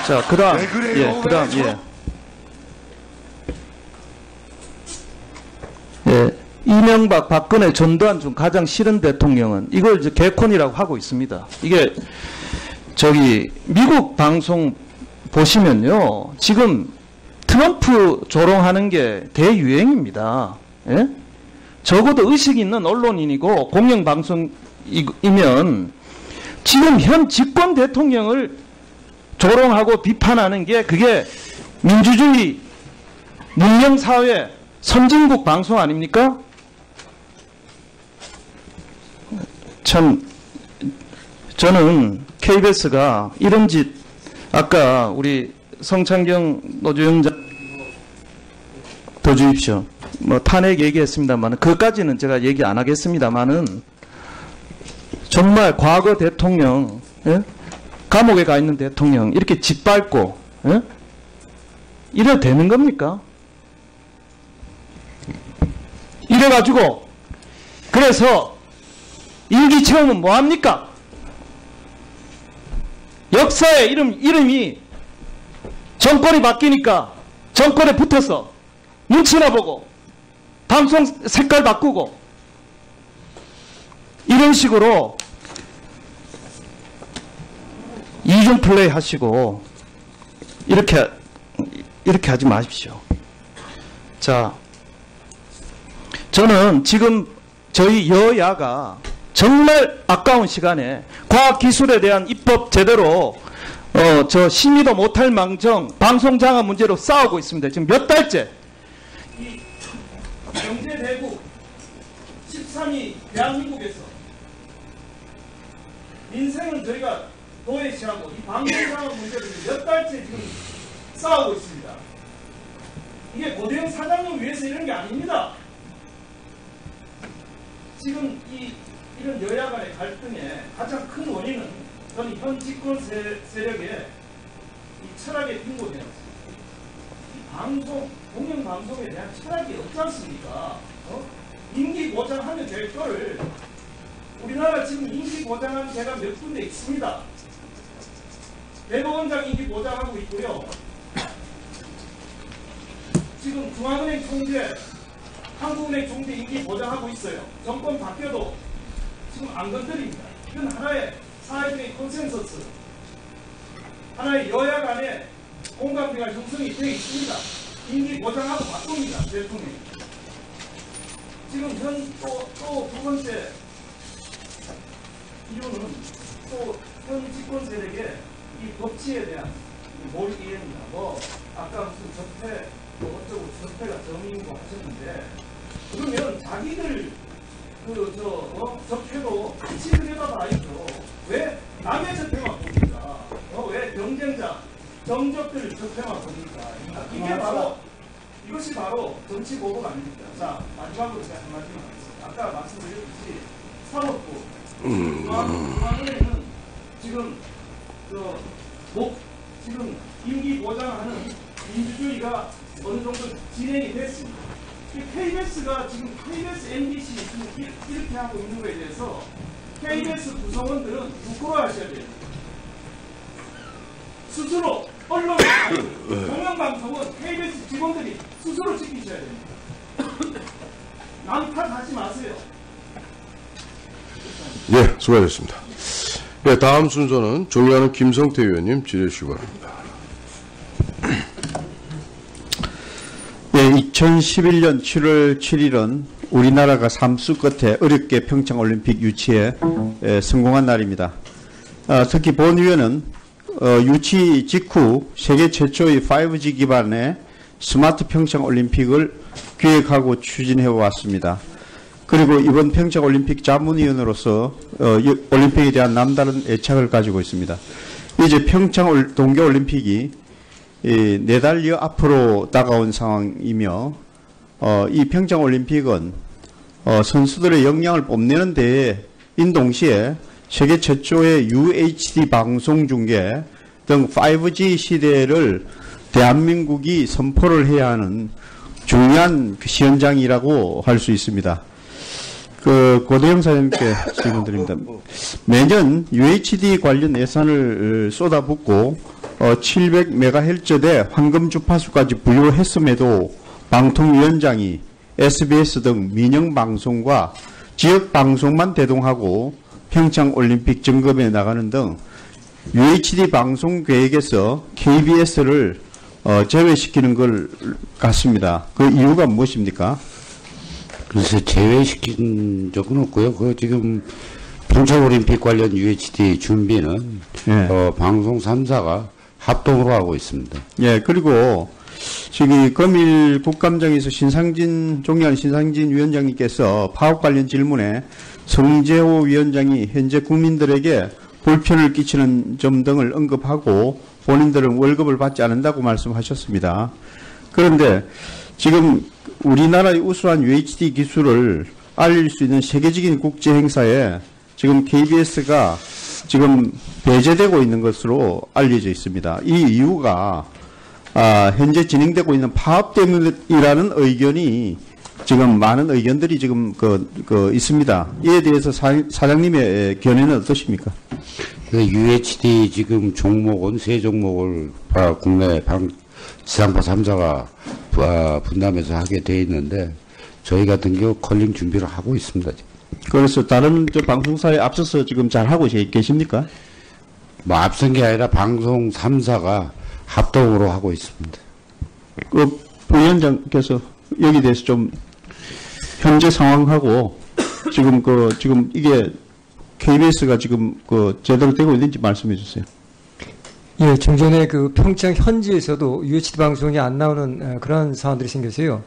자, 그 다음. 왜 그래요? 예, 그 다음. 왜 예. 이명박, 박근혜, 전두환 중 가장 싫은 대통령은 이걸 이제 개콘이라고 하고 있습니다. 이게 저기 미국 방송 보시면요, 지금 트럼프 조롱하는 게 대유행입니다. 예? 적어도 의식 있는 언론인이고 공영방송이면 지금 현 집권 대통령을 조롱하고 비판하는 게 그게 민주주의 문명사회 선진국 방송 아닙니까? 참 저는 KBS가 이런 짓, 아까 우리 성창경 노조위원장 더 주십시오. 뭐 탄핵 얘기했습니다만 그것까지는 제가 얘기 안 하겠습니다만은 정말 과거 대통령, 예? 감옥에 가 있는 대통령 이렇게 짓밟고, 예? 이래도 되는 겁니까? 이래가지고 그래서 임기 체험은 뭐합니까? 역사의 이름이 정권이 바뀌니까 정권에 붙어서 눈치나 보고 방송 색깔 바꾸고 이런 식으로 이중 플레이 하시고 이렇게 하지 마십시오. 자, 저는 지금 저희 여야가 정말 아까운 시간에 과학기술에 대한 입법 제대로 저 심의도 못할 망정 방송장악 문제로 싸우고 있습니다. 지금 몇 달째. 이 경제대국 13위 대한민국에서 민생은 저희가 도외시하고 이 방송장악 문제를 몇 달째 지금 싸우고 있습니다. 이게 고대형 사장님 위해서 이런 게 아닙니다. 지금 이런 여야 간의 갈등의 가장 큰 원인은 저는 현 집권 세력의 이 철학에 빈곤해요. 이 방송, 공영방송에 대한 철학이 없지 않습니까? 임기 보장하면 될 거를 우리나라 지금 임기 보장한 데가 몇 군데 있습니다. 대법원장 임기 보장하고 있고요. 지금 중앙은행 총재, 한국은행 총재 임기 보장하고 있어요. 정권 바뀌어도 지금 안 건드립니다. 이건 하나의 사회적인 컨센서스, 하나의 여야 간의 공감대가 형성이 되어 있습니다. 임기 보장하고 바꿉니다. 대통령이. 지금 또 두 번째 이유는 또 현 집권 세력의 이 법치에 대한 몰이해입니다. 아까 무슨 적폐, 어쩌고 적폐가 정의이고 하셨는데, 그러면 자기들 적폐도 같이 들여다봐야죠. 왜 남의 적폐만 봅니까? 왜 경쟁자, 정적들 적폐만 봅니까? 이게 바로, 이것이 바로 정치 보복 아닙니까? 자, 마지막으로 제가 한마디만 하겠습니다. 아까 말씀드렸듯이 사법부, 중앙은행은 지금 지금 임기 보장하는 민주주의가 어느 정도 진행이 됐습니다. KBS가 지금 KBS, MBC 이렇게 하고 있는 거에 대해서 KBS 구성원들은 부끄러워 하셔야 돼요. 스스로 언론, 공영방송은 KBS 직원들이 스스로 지키셔야 됩니다. 남 탓하지 마세요. 예, 수고하셨습니다. 예, 다음 순서는 존경하는 김성태 의원님 질의해 주시기 바랍니다. 네, 2011년 7월 7일은 우리나라가 삼수 끝에 어렵게 평창올림픽 유치에 성공한 날입니다. 특히 본 위원은 유치 직후 세계 최초의 5G 기반의 스마트 평창올림픽을 기획하고 추진해 왔습니다. 그리고 이번 평창올림픽 자문위원으로서 올림픽에 대한 남다른 애착을 가지고 있습니다. 이제 평창 동계올림픽이 4달여 앞으로 다가온 상황이며 이 평창올림픽은 선수들의 역량을 뽐내는 데인 동시에 세계 최초의 UHD 방송중계 등 5G 시대를 대한민국이 선포를 해야 하는 중요한 시현장이라고 할 수 있습니다. 고대영 사장님께 질문드립니다. 매년 UHD 관련 예산을 쏟아붓고 700MHz대 황금 주파수까지 부여했음에도 방통위원장이 SBS 등 민영 방송과 지역 방송만 대동하고 평창 올림픽 점검에 나가는 등 UHD 방송 계획에서 KBS를 제외시키는 걸 같습니다. 그 이유가 무엇입니까? 그래서 제외시킨 적은 없고요. 그 지금 평창 올림픽 관련 UHD 준비는 방송 3사가 합동으로 하고 있습니다. 예, 그리고 지금 검일 국감장에서 존경하는 신상진 위원장님께서 파업 관련 질문에 성재호 위원장이 현재 국민들에게 불편을 끼치는 점 등을 언급하고 본인들은 월급을 받지 않는다고 말씀하셨습니다. 그런데 지금 우리나라의 우수한 UHD 기술을 알릴 수 있는 세계적인 국제 행사에 지금 KBS가 지금 배제되고 있는 것으로 알려져 있습니다. 이 이유가 현재 진행되고 있는 파업 때문이라는 의견이 지금 많은 의견들이 지금 있습니다. 이에 대해서 사장님의 견해는 어떠십니까? UHD 지금 종목은 세 종목을 국내 지상파 3사가 분담해서 하게 돼 있는데 저희 같은 경우 컬링 준비를 하고 있습니다. 그래서 다른 방송사에 앞서서 지금 잘 하고 계십니까? 뭐 앞선 게 아니라 방송 3사가 합동으로 하고 있습니다. 그 부위원장께서 여기 대해서 좀 현재 상황하고 지금 이게 KBS가 지금 제대로 되고 있는지 말씀해 주세요. 예, 좀 전에 그 평창 현지에서도 UHD 방송이 안 나오는 그런 상황들이 생겨서요.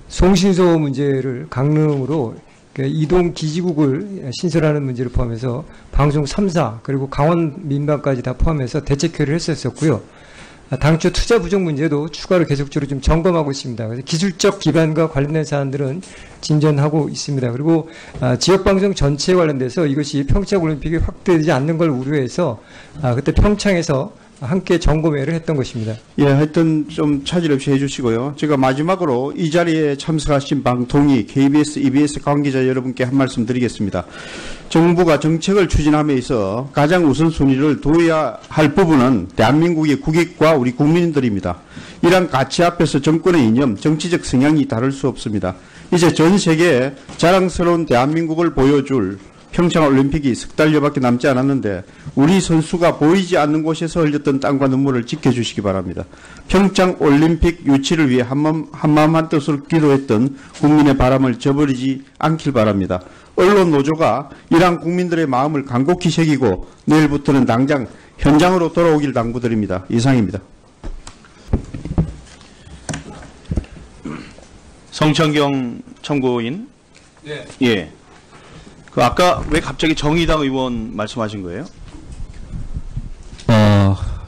송신소 문제를 강릉으로 이동 기지국을 신설하는 문제를 포함해서 방송 3사 그리고 강원 민방까지 다 포함해서 대책회의를 했었고요. 당초 투자 부족 문제도 추가로 계속적으로 좀 점검하고 있습니다. 그래서 기술적 기반과 관련된 사안들은 진전하고 있습니다. 그리고 지역방송 전체에 관련돼서 이것이 평창 올림픽이 확대되지 않는 걸 우려해서 그때 평창에서 함께 점검회를 했던 것입니다. 예, 하여튼 좀 차질 없이 해주시고요. 제가 마지막으로 이 자리에 참석하신 방통위, KBS, EBS 관계자 여러분께 한 말씀 드리겠습니다. 정부가 정책을 추진함에 있어 가장 우선순위를 둬야 할 부분은 대한민국의 국익과 우리 국민들입니다. 이러한 가치 앞에서 정권의 이념, 정치적 성향이 다를 수 없습니다. 이제 전 세계에 자랑스러운 대한민국을 보여줄 평창올림픽이 석 달여밖에 남지 않았는데 우리 선수가 보이지 않는 곳에서 흘렸던 땀과 눈물을 지켜주시기 바랍니다. 평창올림픽 유치를 위해 한마음 한뜻으로 기도했던 국민의 바람을 저버리지 않길 바랍니다. 언론 노조가 이러한 국민들의 마음을 간곡히 새기고 내일부터는 당장 현장으로 돌아오길 당부드립니다. 이상입니다. 성천경 참고인. 네. 예. 아까 왜 갑자기 정의당 의원 말씀하신 거예요?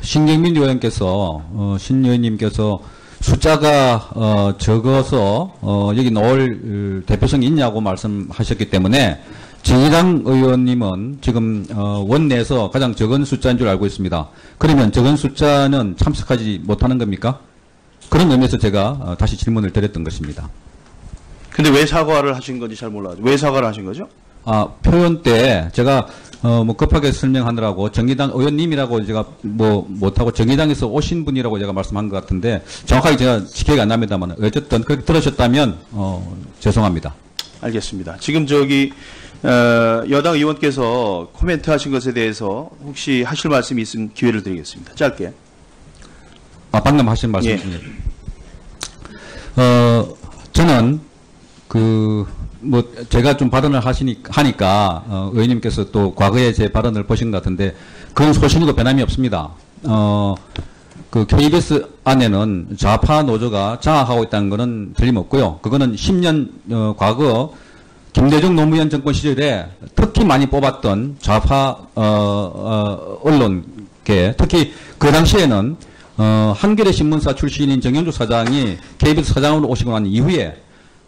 신경민 의원께서 신 의원님께서 숫자가 적어서 여기 넣을 대표성이 있냐고 말씀하셨기 때문에 정의당 의원님은 지금 원내에서 가장 적은 숫자인 줄 알고 있습니다. 그러면 적은 숫자는 참석하지 못하는 겁니까? 그런 의미에서 제가 다시 질문을 드렸던 것입니다. 근데 왜 사과를 하신 건지 잘 몰라요. 왜 사과를 하신 거죠? 표현 때 제가 급하게 설명하느라고 정의당 의원님이라고 제가 못하고 정의당에서 오신 분이라고 제가 말씀한 것 같은데 정확하게 제가 기억이 안 납니다만 어쨌든 그렇게 들으셨다면 죄송합니다. 알겠습니다. 지금 여당 의원께서 코멘트 하신 것에 대해서 혹시 하실 말씀이 있으면 기회를 드리겠습니다. 짧게. 방금 하신 말씀이십니다. 예. 저는 제가 좀 발언을 하니까 의원님께서 또 과거에 제 발언을 보신 것 같은데 그건 소신이고 변함이 없습니다. KBS 안에는 좌파 노조가 장악하고 있다는 것은 틀림없고요. 그거는 10년 과거 김대중 노무현 정권 시절에 특히 많이 뽑았던 좌파 언론계, 특히 그 당시에는 한겨레 신문사 출신인 정영주 사장이 KBS 사장으로 오시고 난 이후에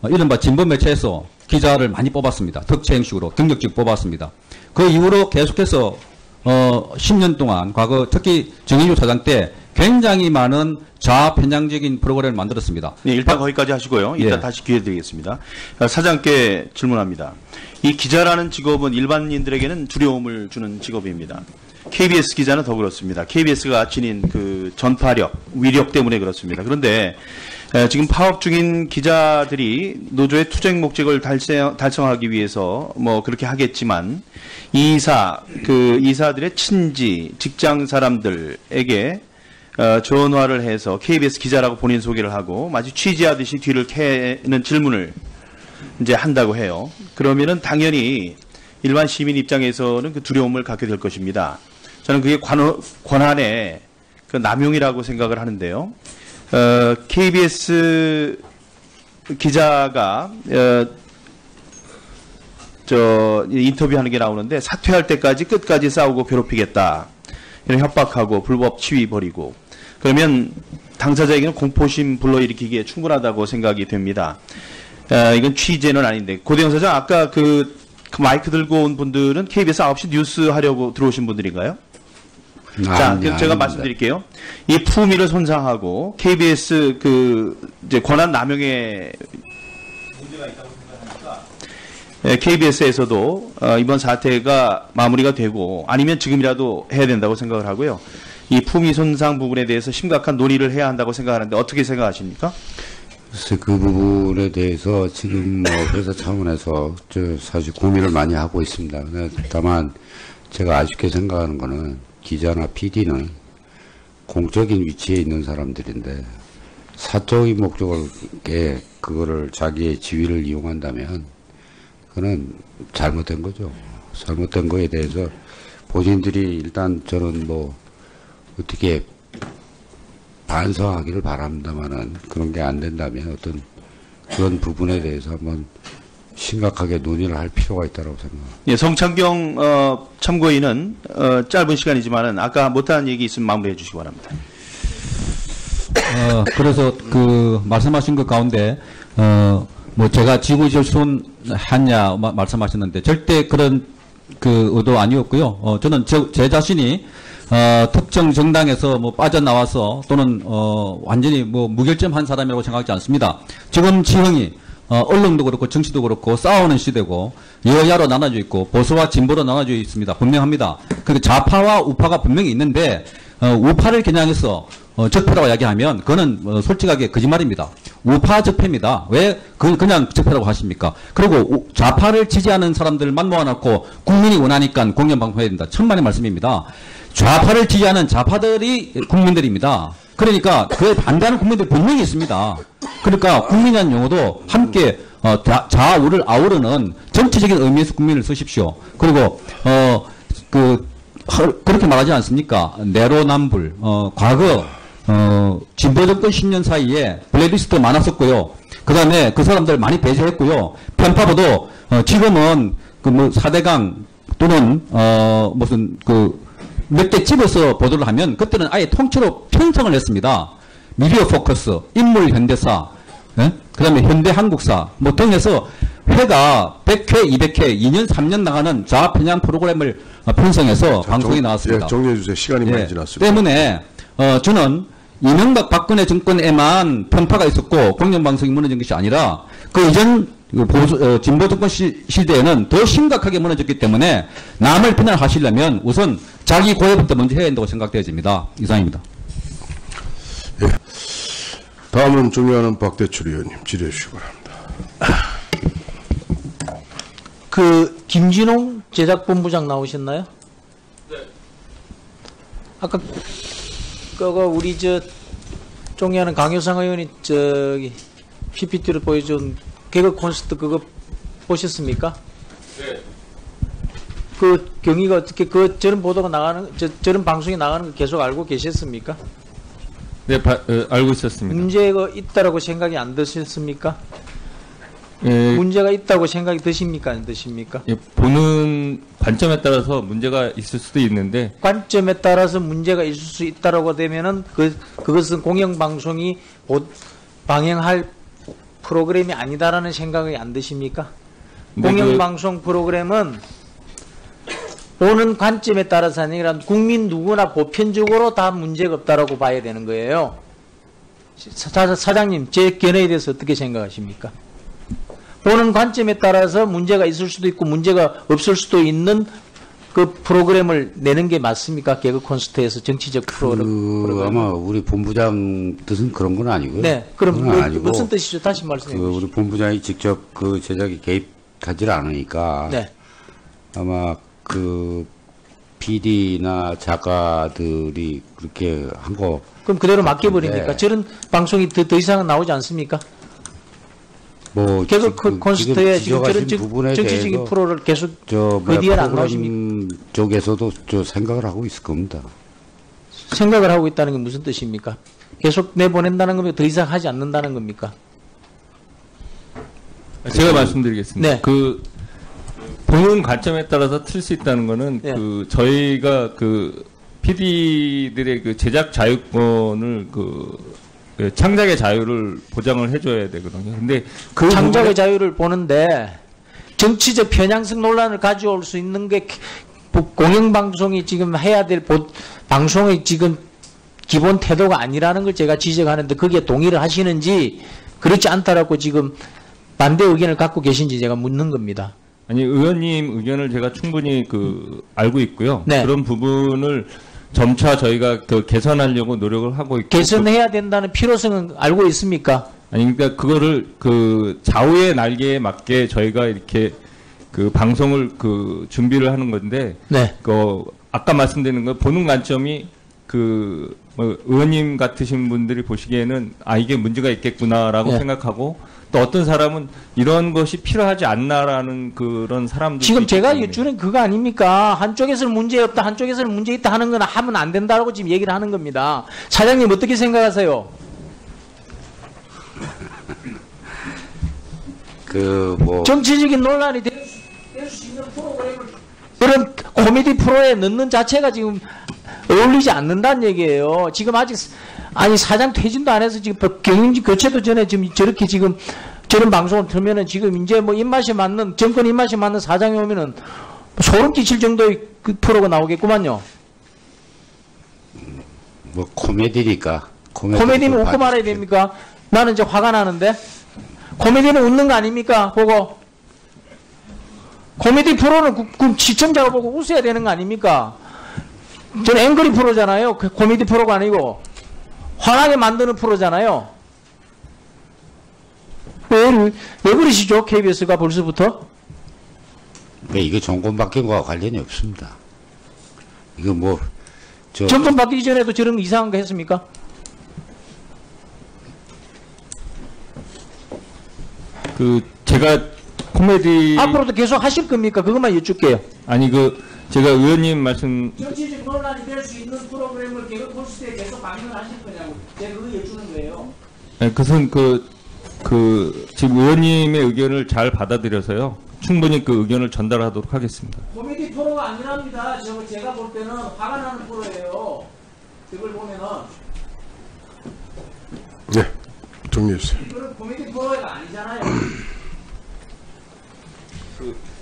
이른바 진보 매체에서 기자를 많이 뽑았습니다. 특채 형식으로 경력직 뽑았습니다. 그 이후로 계속해서 10년 동안 과거 특히 정영주 사장 때 굉장히 많은 좌편향적인 프로그램을 만들었습니다. 네, 일단 거기까지 하시고요. 일단 다시 기회 드리겠습니다. 사장께 질문합니다. 이 기자라는 직업은 일반인들에게는 두려움을 주는 직업입니다. KBS 기자는 더 그렇습니다. KBS가 지닌 전파력, 위력 때문에 그렇습니다. 그런데 지금 파업 중인 기자들이 노조의 투쟁 목적을 달성하기 위해서 뭐 그렇게 하겠지만 이사들의 친지, 직장 사람들에게 전화를 해서 KBS 기자라고 본인 소개를 하고 마치 취재하듯이 뒤를 캐는 질문을 이제 한다고 해요. 그러면은 당연히 일반 시민 입장에서는 그 두려움을 갖게 될 것입니다. 저는 그게 권한의 그 남용이라고 생각을 하는데요. KBS 기자가 인터뷰하는 게 나오는데 사퇴할 때까지 끝까지 싸우고 괴롭히겠다. 이런 협박하고 불법 시위 벌이고 그러면 당사자에게는 공포심 불러일으키기에 충분하다고 생각이 됩니다. 이건 취재는 아닌데 고대영 사장 아까 그 마이크 들고 온 분들은 KBS 9시 뉴스 하려고 들어오신 분들인가요? 자, 제가 말씀드릴게요. 이 품위를 손상하고 KBS 이제 권한 남용에 문제가 있다고 생각하니까 KBS에서도 이번 사태가 마무리가 되고 아니면 지금이라도 해야 된다고 생각을 하고요. 이 품위 손상 부분에 대해서 심각한 논의를 해야 한다고 생각하는데 어떻게 생각하십니까? 글쎄 그 부분에 대해서 지금 회사 차원에서 사실 고민을 많이 하고 있습니다. 다만 제가 아쉽게 생각하는 거는 기자나 PD는 공적인 위치에 있는 사람들인데 사적인 목적에 그거를 자기의 지위를 이용한다면 그거는 잘못된 거죠. 잘못된 거에 대해서 본인들이 일단 저는 뭐 어떻게 반성하기를 바랍니다만은 그런 게 안 된다면 어떤 그런 부분에 대해서 한번 심각하게 논의를 할 필요가 있다고 생각합니다. 예, 성창경 참고인은 짧은 시간이지만은 아까 못한 얘기 있으면 마무리해 주시기 바랍니다. 그래서 그 말씀하신 것 가운데 뭐 제가 지구실손했냐 말씀하셨는데 절대 그런 그 의도 아니었고요. 저는 제 자신이 특정 정당에서 뭐 빠져나와서 또는 완전히 뭐 무결점한 사람이라고 생각하지 않습니다. 지금 지형이 언론도 그렇고 정치도 그렇고 싸우는 시대고 여야로 나눠져 있고 보수와 진보로 나눠져 있습니다. 분명합니다. 근데 좌파와 우파가 분명히 있는데 우파를 겨냥해서 적폐라고 이야기하면 그거는 솔직하게 거짓말입니다. 우파 적폐입니다. 왜 그냥 적폐라고 하십니까? 그리고 좌파를 지지하는 사람들만 모아놓고 국민이 원하니까 공영방송해야 된다. 천만의 말씀입니다. 좌파를 지지하는 좌파들이 국민들입니다. 그러니까 그에 반대하는 국민들이 분명히 있습니다. 그러니까 국민이라는 용어도 함께 좌우를 아우르는 정치적인 의미에서 국민을 쓰십시오. 그리고 그렇게 말하지 않습니까? 내로남불 과거 진보정권 10년 사이에 블랙리스트 많았었고요. 그 다음에 그 사람들 많이 배제했고요. 편파보도 지금은 그 뭐 4대강 또는 무슨 몇 개 집어서 보도를 하면 그때는 아예 통째로 편성을 했습니다. 미디어 포커스, 인물 현대사, 예? 그 다음에 현대 한국사 뭐 등해서 회가 100회, 200회, 2년, 3년 나가는 좌편향 프로그램을 편성해서 방송이 나왔습니다. 예, 정리해 주세요. 시간이 많이 지났습니다. 때문에 저는 이명박 박근혜 정권에만 편파가 있었고 공영방송이 무너진 것이 아니라 그 이전 진보 정권 시대에는 더 심각하게 무너졌기 때문에 남을 비난하시려면 우선 자기 고해부터 먼저 해야 된다고 생각되어집니다. 이상입니다. 예. 다음은 존경하는 박대출 의원님 질의해 주시기 바랍니다. 그 김진홍 제작본부장 나오셨나요? 네. 아까 그거 우리 존경하는 강효상 의원이 PPT로 보여준 개그 콘서트 그거 보셨습니까? 네. 그 경위가 어떻게 저런 보도가 나가는 저런 방송이 나가는 거 계속 알고 계셨습니까? 네, 알고 있었습니다. 문제가 있다라고 생각이 안 드셨습니까? 문제가 있다고 생각이 드십니까? 안 드십니까? 예, 보는 관점에 따라서 문제가 있을 수도 있는데 관점에 따라서 문제가 있을 수 있다라고 되면은 그것은 공영방송이 방영할 프로그램이 아니다라는 생각이 안 드십니까? 네, 공영방송 프로그램은 보는 관점에 따라서 아니라 국민 누구나 보편적으로 다 문제가 없다라고 봐야 되는 거예요. 사장님, 제 견해에 대해서 어떻게 생각하십니까? 보는 관점에 따라서 문제가 있을 수도 있고 문제가 없을 수도 있는 그 프로그램을 내는 게 맞습니까? 개그 콘서트에서 정치적 프로그램. 아마 우리 본부장 뜻은 그런 건 아니고요. 네. 그럼 그건 아니고 무슨 뜻이죠? 다시 말씀해 주시죠. 우리 본부장이 직접 그 제작에 개입하지 않으니까 네. 아마 그 PD나 작가들이 그렇게 한 거. 그럼 그대로 맡겨버립니까? 저런 방송이 더 이상은 나오지 않습니까? 뭐 개그 콘서트에 지금 저런 부분에 정치적인 대해서 프로를 계속 그 뒤에 안 프로그램 나오십니까? 쪽에서도 생각을 하고 있을 겁니다. 생각을 하고 있다는 게 무슨 뜻입니까? 계속 내보낸다는 겁니까? 더 이상 하지 않는다는 겁니까? 제가 말씀드리겠습니다. 네. 그 보는 관점에 따라서 틀 수 있다는 거는 네. 그 저희가 그 PD들의 그 제작 자유권을 그 창작의 자유를 보장을 해줘야 되거든요. 근데 그 창작의 자유를 보는데 정치적 편향성 논란을 가져올 수 있는 게 공영방송이 지금 해야 될 방송의 지금 기본 태도가 아니라는 걸 제가 지적하는데 거기에 동의를 하시는지 그렇지 않다라고 지금 반대 의견을 갖고 계신지 제가 묻는 겁니다. 아니 의원님 의견을 제가 충분히 알고 있고요. 네. 그런 부분을 점차 저희가 개선하려고 노력을 하고 있고 개선해야 된다는 필요성은 알고 있습니까? 아니 그러니까 그거를 좌우의 날개에 맞게 저희가 이렇게 방송을 준비를 하는 건데 네. 아까 말씀드린 거 보는 관점이 뭐 의원님 같으신 분들이 보시기에는 이게 문제가 있겠구나라고 네. 생각하고 또 어떤 사람은 이런 것이 필요하지 않나라는 그런 사람들 지금 제가 여쭈는 그거 아닙니까? 한쪽에서는 문제 없다, 한쪽에서는 문제 있다 하는 건 하면 안 된다고 지금 얘기를 하는 겁니다. 사장님 어떻게 생각하세요? 정치적인 논란이 될 수 있는 프로그램을 그런 코미디 프로에 넣는 자체가 지금 어울리지 않는다는 얘기예요. 지금 아직 사장 퇴진도 안 해서 지금 경영진 교체도 전에 지금 저렇게 지금 저런 방송을 틀면은 지금 이제 뭐 입맛에 맞는 정권 입맛에 맞는 사장이 오면은 소름 끼칠 정도의 그 프로가 나오겠구만요. 뭐 코미디니까. 코미디는 웃고 말아야 됩니까? 나는 이제 화가 나는데 코미디는 웃는 거 아닙니까? 보고 코미디 프로는 그 시청자를 보고 웃어야 되는 거 아닙니까? 저는 앵그리 프로잖아요. 코미디 프로가 아니고 화나게 만드는 프로잖아요. 왜 그러시죠? KBS가 벌써부터? 이게 정권 바뀐 거와 관련이 없습니다. 이거 뭐 정권 바뀌기 전에도 저런 이상한 거 했습니까? 제가 코미디 앞으로도 계속 하실 겁니까? 그것만 여쭙게요. 아니 제가 의원님 말씀 정치적 논란이 될 수 있는 프로그램을 개그 콘서트에 계속 방송을 하실 거냐고 제가 그거 여쭈는 거예요. 네, 그것은 지금 의원님의 의견을 잘 받아들여서요. 충분히 그 의견을 전달하도록 하겠습니다. 코미디 프로가 아니랍니다. 제가 볼 때는 화가 나는 프로예요. 그걸 보면은. 네, 정리해 주세요. 이거는 코미디 프로가 아니잖아요.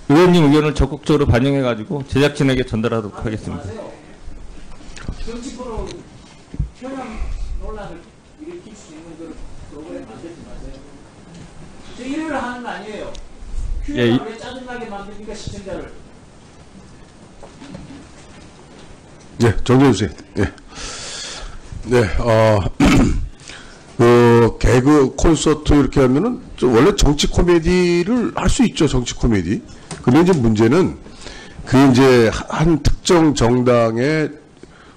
의원님 의견을 적극적으로 반영해가지고 제작진에게 전달하도록 하겠습니다. 정치 프로 편향 논란을 일으킬 수 있는 그런 프로그램 만들지 마세요. 저 일을 하는 거 아니에요. 큐에가 왜 짜증나게 만듭니까 시청자를? 네, 정리해 주세요. 네. 네, 개그 콘서트 이렇게 하면은 원래 정치 코미디를 할 수 있죠, 정치 코미디. 근데 이제 문제는 이제 한 특정 정당의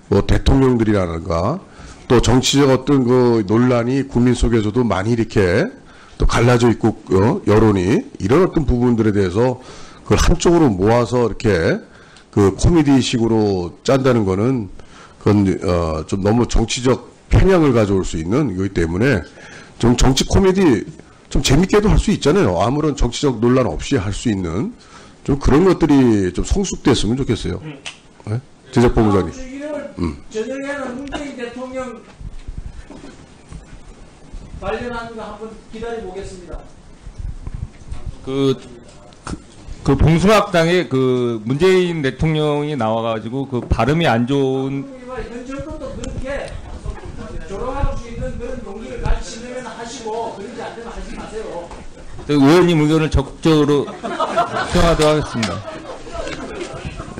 뭐 대통령들이라든가 또 정치적 어떤 논란이 국민 속에서도 많이 이렇게 또 갈라져 있고 여론이 이런 어떤 부분들에 대해서 그걸 한쪽으로 모아서 이렇게 코미디식으로 짠다는 거는 그건 좀 너무 정치적 편향을 가져올 수 있는 이기 때문에 좀 정치 코미디 좀 재밌게도 할 수 있잖아요. 아무런 정치적 논란 없이 할 수 있는 좀 그런 것들이 좀 성숙됐으면 좋겠어요. 네? 제작본부장님. 저녁에는 문재인 대통령 관련한 거 한번 기다려 보겠습니다. 봉숭아학당에 문재인 대통령이 나와가지고 발음이 안 좋은 현 정권도 그렇게 조롱할 수 있는 그런 용기를 가지시면 하시고 그러지 않으면 하지 마세요. 의원님 의견을 적극적으로 수용하도록 하겠습니다.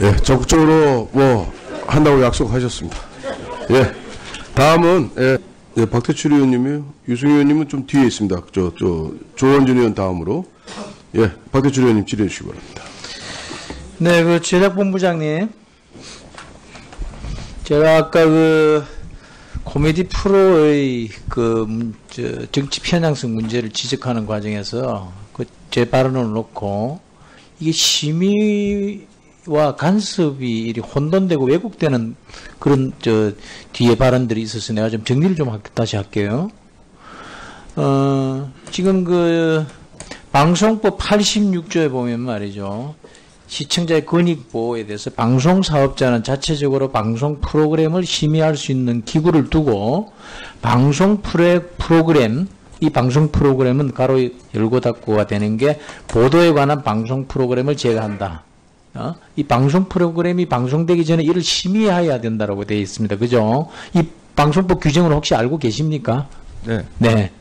예, 적극적으로 뭐 한다고 약속하셨습니다. 예, 다음은 박태출 의원님이요. 유승희 의원님은 좀 뒤에 있습니다. 조원준 의원 다음으로 박태출 의원님 질의해 주시기 바랍니다. 네, 그 제작본부장님, 제가 아까 그 코미디 프로의 정치 편향성 문제를 지적하는 과정에서 제 발언을 놓고 이게 심의와 간섭이 이리 혼돈되고 왜곡되는 그런 뒤에 발언들이 있어서 내가 좀 정리를 좀 다시 할게요. 지금 그 방송법 86조에 보면 말이죠. 시청자의 권익 보호에 대해서 방송사업자는 자체적으로 방송 프로그램을 심의할 수 있는 기구를 두고 방송 프로그램, 이 방송 프로그램은 가로 열고 닫고가 되는 게 보도에 관한 방송 프로그램을 제외한다. 이 방송 프로그램이 방송되기 전에 이를 심의해야 된다고 되어 있습니다. 그죠? 이 방송법 규정을 혹시 알고 계십니까? 네. 네.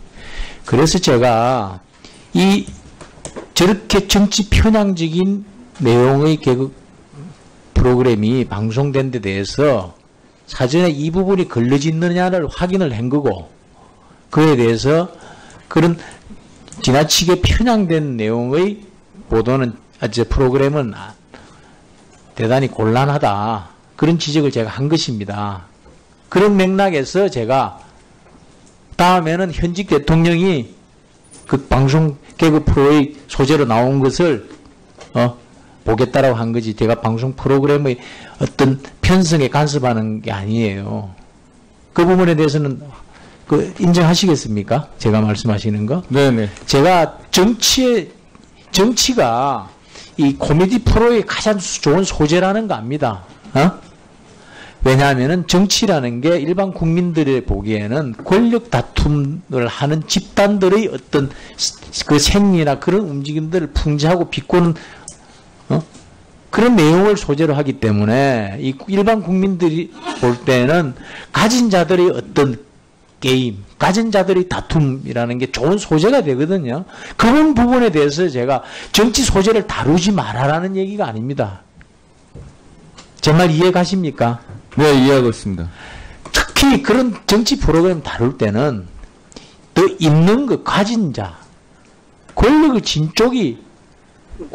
그래서 제가 저렇게 정치 편향적인 내용의 개그 프로그램이 방송된 데 대해서 사전에 이 부분이 걸러지느냐를 확인을 한 거고, 그에 대해서 그런 지나치게 편향된 내용의 보도는, 프로그램은 대단히 곤란하다. 그런 지적을 제가 한 것입니다. 그런 맥락에서 제가 다음에는 현직 대통령이 그 방송 개그 프로의 소재로 나온 것을 보겠다라고 한 거지, 제가 방송 프로그램의 어떤 편성에 간섭하는 게 아니에요. 그 부분에 대해서는 인정하시겠습니까? 제가 말씀하시는 거? 네네. 제가 정치가 이 코미디 프로의 가장 좋은 소재라는 거 압니다. 왜냐하면은 정치라는 게 일반 국민들이 보기에는 권력 다툼을 하는 집단들의 어떤 그 생리나 그런 움직임들을 풍자하고 비꼬는 그런 내용을 소재로 하기 때문에 이 일반 국민들이 볼 때는 가진 자들의 어떤 게임, 가진 자들의 다툼이라는 게 좋은 소재가 되거든요. 그런 부분에 대해서 제가 정치 소재를 다루지 말아라는 얘기가 아닙니다. 제 말 이해 가십니까? 네, 이해하고 있습니다. 특히 그런 정치 프로그램 다룰 때는 더 있는 그 가진 자, 권력을 진 쪽이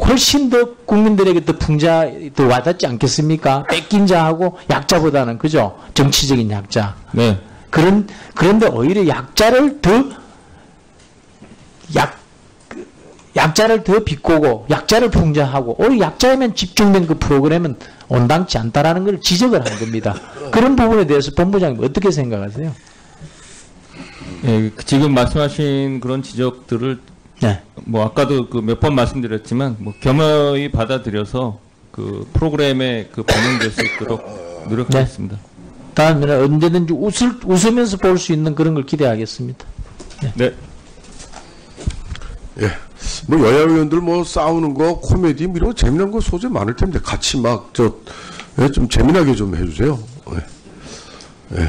훨씬 더 국민들에게 더 와닿지 않겠습니까? 뺏긴 자하고 약자보다는, 그죠? 정치적인 약자. 네. 그런데 오히려 약자를 더 비꼬고 약자를 풍자하고 오히려 약자에만 집중된 그 프로그램은 온당치 않다라는 걸 지적을 한 겁니다. 그런 부분에 대해서 본부장님 어떻게 생각하세요? 예, 지금 말씀하신 그런 지적들을 뭐 아까도 몇 번 말씀드렸지만 뭐 겸허히 받아들여서 그 프로그램에 반영될 수 있도록 노력하겠습니다. 다음에는 언제든지 웃으면서 볼 수 있는 그런 걸 기대하겠습니다. 네. 예. 뭐 여야 의원들 싸우는 거 코미디 이런 거 재미난 거 소재 많을 텐데 같이 좀 재미나게 좀 해주세요. 예.